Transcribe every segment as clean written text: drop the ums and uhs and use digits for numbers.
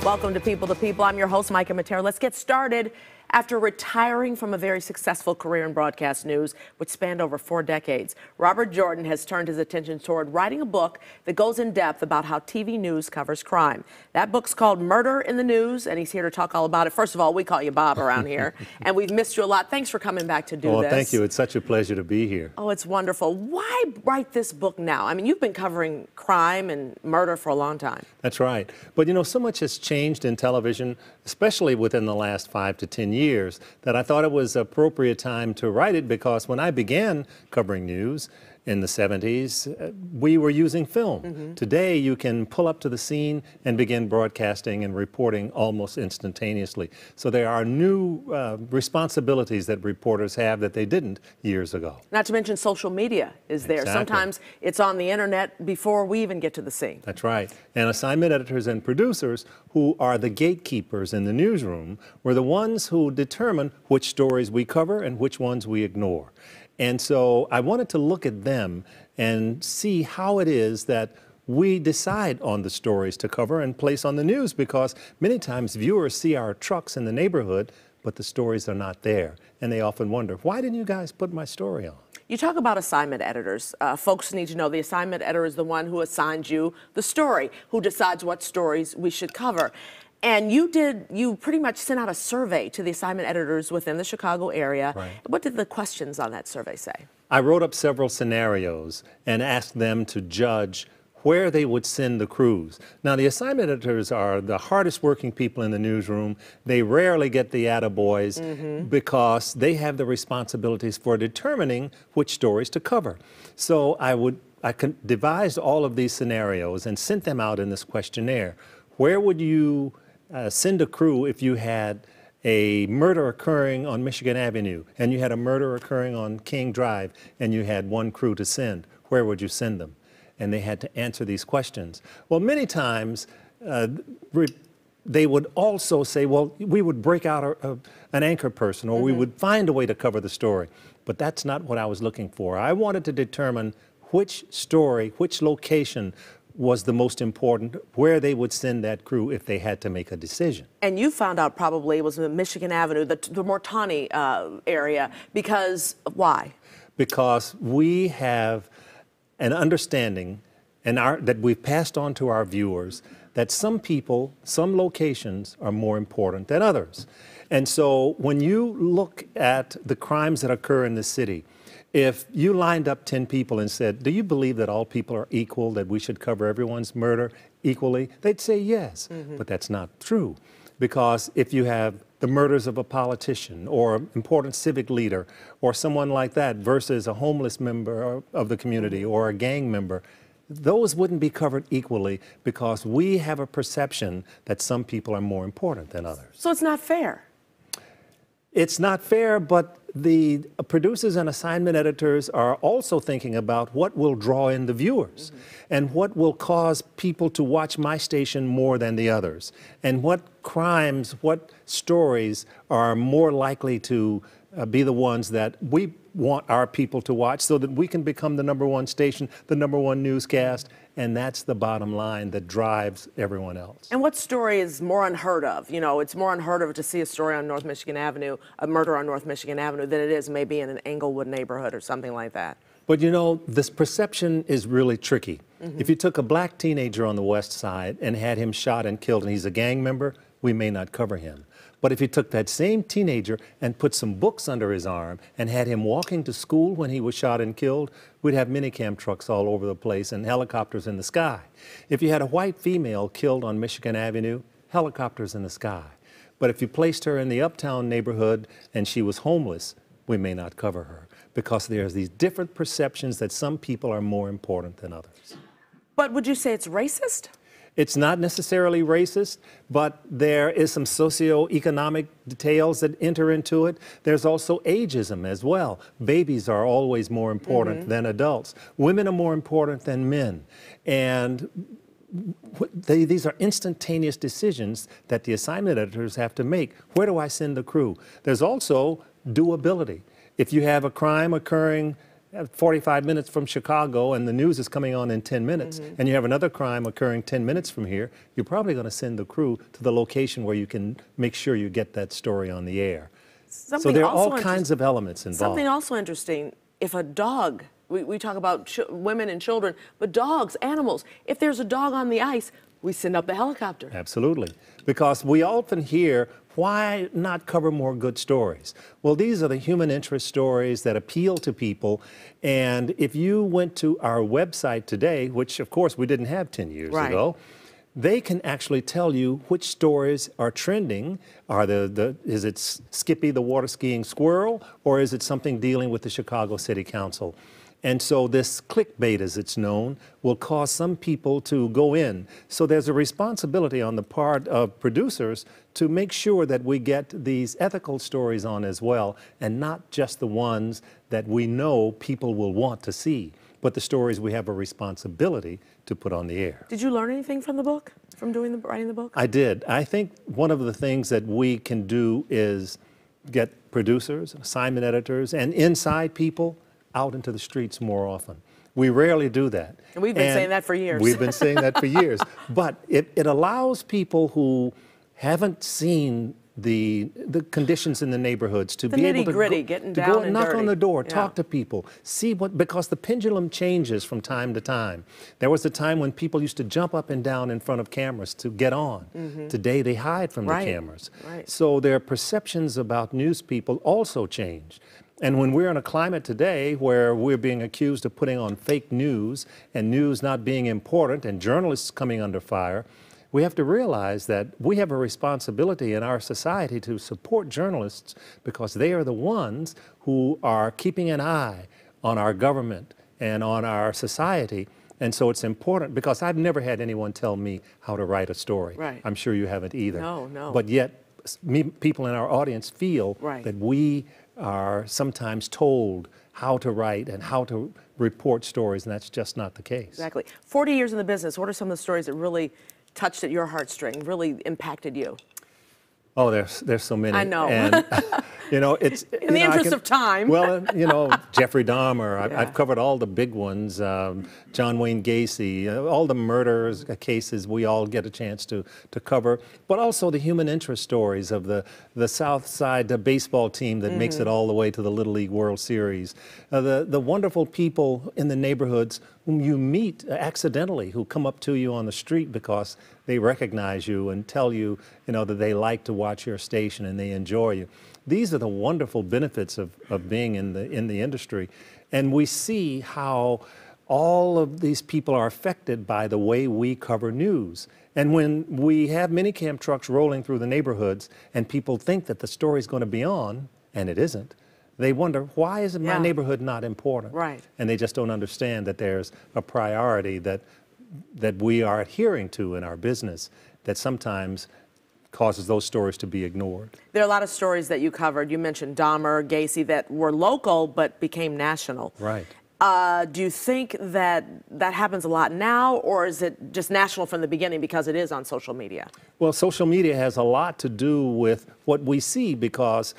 Welcome to People to People. I'm your host, Micah Matera. Let's get started. After retiring from a very successful career in broadcast news, which spanned over 4 decades, Robert Jordan has turned his attention toward writing a book that goes in depth about how TV news covers crime. That book's called Murder in the News, and he's here to talk all about it. First of all, we call you Bob around here, and we've missed you a lot. Thanks for coming back to do this. Well, thank you. It's such a pleasure to be here. Oh, it's wonderful. Why write this book now? I mean, you've been covering crime and murder for a long time. That's right. But, you know, so much has changed in television, especially within the last 5 to 10 years, that I thought it was appropriate time to write it, because when I began covering news in the 70s, we were using film. Today, you can pull up to the scene and begin broadcasting and reporting almost instantaneously. So there are new responsibilities that reporters have that they didn't years ago. Not to mention social media is there. Exactly. Sometimes it's on the internet before we even get to the scene. That's right. And assignment editors and producers, who are the gatekeepers in the newsroom, were the ones who determine which stories we cover and which ones we ignore. And so I wanted to look at them and see how it is that we decide on the stories to cover and place on the news, because many times viewers see our trucks in the neighborhood, but the stories are not there. And they often wonder, why didn't you guys put my story on? You talk about assignment editors. Folks need to know the assignment editor is the one who assigns you the story, who decides what stories we should cover. And you pretty much sent out a survey to the assignment editors within the Chicago area. Right. What did the questions on that survey say? I wrote up several scenarios and asked them to judge where they would send the crews. Now, the assignment editors are the hardest working people in the newsroom. They rarely get the attaboys because they have the responsibilities for determining which stories to cover. So I devised all of these scenarios and sent them out in this questionnaire. Where would you send a crew if you had a murder occurring on Michigan Avenue and you had a murder occurring on King Drive and you had one crew to send? Where would you send them? And they had to answer these questions. Well, many times they would also say, well, we would break out an anchor person, or we would find a way to cover the story. But that's not what I was looking for. I wanted to determine which story, which location was the most important, where they would send that crew if they had to make a decision. And you found out probably it was in Michigan Avenue, the Mortani area, because why? Because we have an understanding that we've passed on to our viewers that some people, some locations are more important than others. And so when you look at the crimes that occur in the city, if you lined up 10 people and said, do you believe that all people are equal, that we should cover everyone's murder equally? They'd say yes, but that's not true. Because if you have the murders of a politician or an important civic leader or someone like that versus a homeless member of the community or a gang member, those wouldn't be covered equally, because we have a perception that some people are more important than others. So it's not fair. It's not fair, but the producers and assignment editors are also thinking about what will draw in the viewers and what will cause people to watch my station more than the others, and what crimes, what stories are more likely to be the ones that we want our people to watch, so that we can become the #1 station, the #1 newscast, and that's the bottom line that drives everyone else. And what story is more unheard of? You know, it's more unheard of to see a story on North Michigan Avenue, a murder on North Michigan Avenue, than it is maybe in an Englewood neighborhood or something like that. But you know, this perception is really tricky. If you took a black teenager on the West Side and had him shot and killed and he's a gang member, we may not cover him. But if you took that same teenager and put some books under his arm and had him walking to school when he was shot and killed, we'd have minicam trucks all over the place and helicopters in the sky. If you had a white female killed on Michigan Avenue, helicopters in the sky. But if you placed her in the uptown neighborhood and she was homeless, we may not cover her, because there's these different perceptions that some people are more important than others. But would you say it's racist? It's not necessarily racist, but there is some socioeconomic details that enter into it. There's also ageism as well. Babies are always more important than adults. Women are more important than men. And these are instantaneous decisions that the assignment editors have to make. Where do I send the crew? There's also doability. If you have a crime occurring 45 minutes from Chicago and the news is coming on in 10 minutes, and you have another crime occurring 10 minutes from here, you're probably going to send the crew to the location where you can make sure you get that story on the air. So there are all kinds of elements involved. Something also interesting, if a dog, we talk about women and children, but dogs, animals, if there's a dog on the ice, we send up the helicopter. Absolutely. Because we often hear, why not cover more good stories? Well, these are the human interest stories that appeal to people. And if you went to our website today, which of course we didn't have 10 years ago, they can actually tell you which stories are trending. Is it Skippy the water skiing squirrel, or is it something dealing with the Chicago City Council? And so this clickbait, as it's known, will cause some people to go in. So there's a responsibility on the part of producers to make sure that we get these ethical stories on as well, and not just the ones that we know people will want to see, but the stories we have a responsibility to put on the air. Did you learn anything from the book, from writing the book? I did. I think one of the things that we can do is get producers, assignment editors, and inside people out into the streets more often. We rarely do that. And we've been saying that for years. We've been saying that for years. But it allows people who haven't seen the conditions in the neighborhoods to be able to go knock on the door, talk to people, see because the pendulum changes from time to time. There was a time when people used to jump up and down in front of cameras to get on. Today they hide from the cameras. So their perceptions about news people also change. And when we're in a climate today where we're being accused of putting on fake news and news not being important and journalists coming under fire, we have to realize that we have a responsibility in our society to support journalists, because they are the ones who are keeping an eye on our government and on our society. And so it's important, because I've never had anyone tell me how to write a story. I'm sure you haven't either. No. But yet people in our audience feel that we are sometimes told how to write and how to report stories, and that's just not the case. Exactly. 40 years in the business, what are some of the stories that really touched at your heartstring, really impacted you? Oh, there's so many. I know. And, you know, it's in the interest of time. Well, you know, Jeffrey Dahmer. I've covered all the big ones. John Wayne Gacy, all the murders cases we all get a chance to cover. But also the human interest stories of the South Side baseball team that makes it all the way to the Little League World Series. The wonderful people in the neighborhoods whom you meet accidentally, who come up to you on the street because they recognize you and tell you, that they like to watch your station and they enjoy you. These are the wonderful benefits of being in the industry. And we see how all of these people are affected by the way we cover news. And when we have minicam trucks rolling through the neighborhoods and people think that the story's going to be on, and it isn't, they wonder, why is my neighborhood not important? And they just don't understand that there's a priority that we are adhering to in our business that sometimes causes those stories to be ignored. There are a lot of stories that you covered. You mentioned Dahmer, Gacy, that were local but became national. Do you think that happens a lot now, or is it just national from the beginning because it is on social media? Well, social media has a lot to do with what we see, because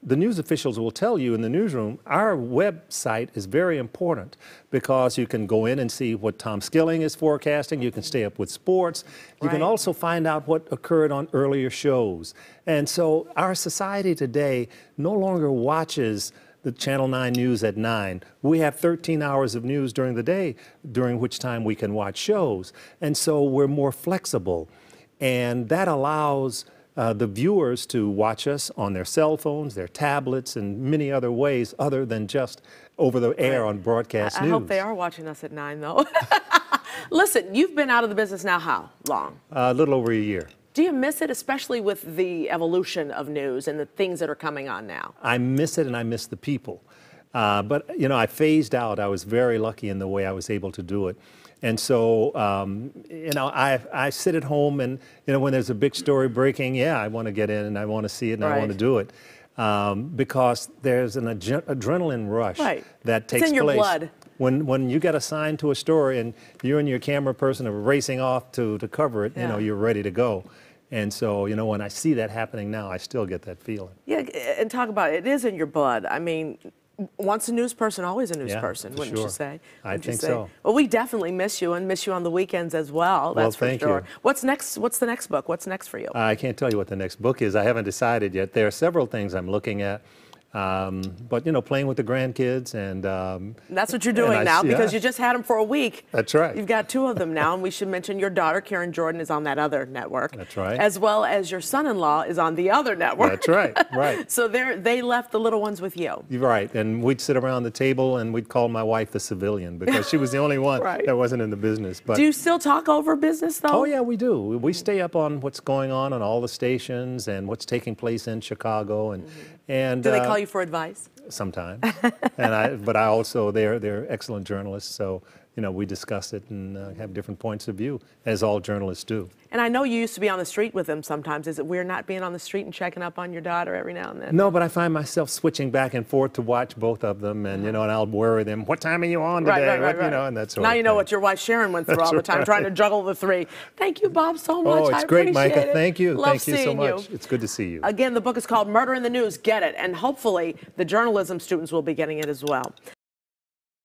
the news officials will tell you in the newsroom, our website is very important, because you can go in and see what Tom Skilling is forecasting. You can stay up with sports. You can also find out what occurred on earlier shows. And so our society today no longer watches the Channel 9 news at 9. We have 13 hours of news during the day, during which time we can watch shows. And so we're more flexible. And that allows the viewers to watch us on their cell phones, their tablets, and many other ways other than just over the air on broadcast news. I hope they are watching us at 9, though. Listen, you've been out of the business now how long? A little over a year. Do you miss it, especially with the evolution of news and the things that are coming on now? I miss it, and I miss the people. But, I phased out. I was very lucky in the way I was able to do it. And so, I sit at home and, when there's a big story breaking, I want to get in and I want to see it and I want to do it. Because there's an adrenaline rush that takes place. It's in your blood. When you get assigned to a story and you and your camera person are racing off to cover it, you're ready to go. And so, when I see that happening now, I still get that feeling. Yeah, and talk about it. It is in your blood. I mean, Once a news person, always a news Yeah, person, for wouldn't sure. you say? I Wouldn't you think say? so. Well, we definitely miss you and miss you on the weekends as well. Well, That's for thank sure. you. What's next? What's the next book? What's next for you? I can't tell you what the next book is. I haven't decided yet. There are several things I'm looking at. But, you know, playing with the grandkids and That's what you're doing now because yeah. you just had them for a week. That's right. You've got 2 of them now, and we should mention your daughter, Karen Jordan, is on that other network. That's right. As well as your son-in-law is on the other network. That's right, right. So they left the little ones with you. You're right. And we'd sit around the table and we'd call my wife the civilian because she was the only one Right. that wasn't in the business. But Do you still talk over business, though? oh, yeah, we do. We stay up on what's going on all the stations and what's taking place in Chicago. And Do they call you for advice? Sometimes. But I also, they're excellent journalists, so, you know, we discuss it and have different points of view, as all journalists do. And I know you used to be on the street with them sometimes. Is it weird not being on the street and checking up on your daughter every now and then? No, but I find myself switching back and forth to watch both of them, and, you know, and I'll worry them, what time are you on today? Right. You know, and that sort now of you know thing. what your wife Sharon went through all the time, trying to juggle the 3. Thank you, Bob, so much. Oh, it's I great, appreciate Micah. it. Thank you. Love Thank you so seeing much. It's good to see you. Again, the book is called Murder in the News. Get it. And hopefully the journalism students will be getting it as well.